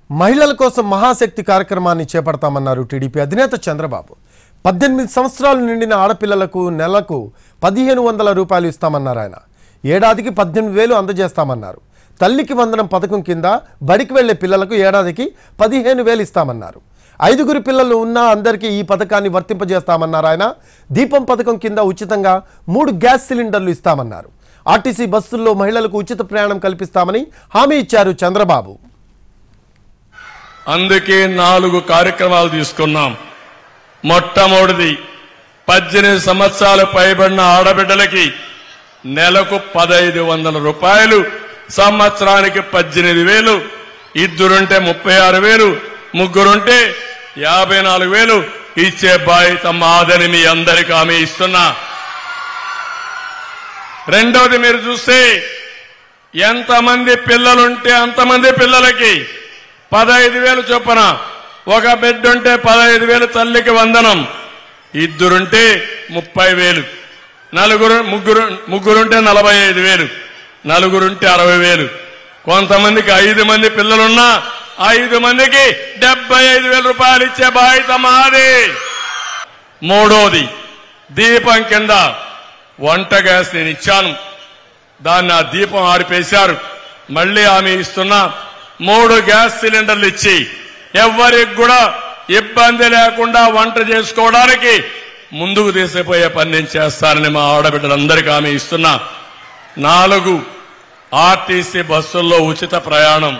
మహిళల కోసం మహాశక్తి కార్యక్రమాన్ని చేపడతామన్నారు టీడీపీ అధినేత చంద్రబాబు. 18 సంవత్సరాలు నిండిన ఆడపిల్లలకు నెలకు 1500 రూపాయలు ఇస్తామన్నారు ఆయన. ఏడాదికి 18,000 అందజేస్తామన్నారు. తల్లికి వందనం పథకం కింద బడికి వెళ్లే పిల్లలకు ఏడాదికి 15,000 ఇస్తామన్నారు. 5 పిల్లలు ఉన్న అందరికీ ఈ పథకాన్ని వర్తింపజేస్తామన్నారు ఆయన. దీపం పథకం కింద ఉచితంగా 3 గ్యాస్ సిలిండర్లు ఇస్తామన్నారు. ఆర్టీసీ బస్సుల్లో మహిళలకు ఉచిత ప్రయాణం కల్పిస్తామని హామీ ఇచ్చారు చంద్రబాబు. అందుకే 4 కార్యక్రమాలు తీసుకున్నాం. మొట్టమొదటిది 18 సంవత్సరాలు పైబడిన ఆడబిడ్డలకి నెలకు 1500 రూపాయలు, సంవత్సరానికి 18,000, ఇద్దరుంటే 36,000, ముగ్గురుంటే 54,000 ఇచ్చే బాధ్యత మాదని మీ అందరికీ హామీ ఇస్తున్నా. రెండవది మీరు చూస్తే ఎంతమంది పిల్లలుంటే అంతమంది పిల్లలకి 15,000 చొప్పున, ఒక బిడ్డ ఉంటే 15,000 తల్లికి వందనం, ఇద్దరుంటే 30,000, ముగ్గురుంటే 45,000, నలుగురుంటే 60,000, కొంతమందికి 5 మంది పిల్లలున్నా 5 మందికి 75,000 రూపాయలు ఇచ్చే బాధ్యత మాది. మూడోది దీపం కింద వంట గ్యాస్ నేను ఇచ్చాను, దాన్ని ఆ దీపం ఆరిపేశారు. మళ్లీ హామీ ఇస్తున్నా, 3 గ్యాస్ సిలిండర్లు ఇచ్చి ఎవరికి కూడా ఇబ్బంది లేకుండా వంట చేసుకోవడానికి ముందుకు తీసిపోయే పని నేను చేస్తానని మా ఆడబిడ్డలందరికీ హామీ ఇస్తున్నా. 4 ఆర్టీసీ బస్సుల్లో ఉచిత ప్రయాణం.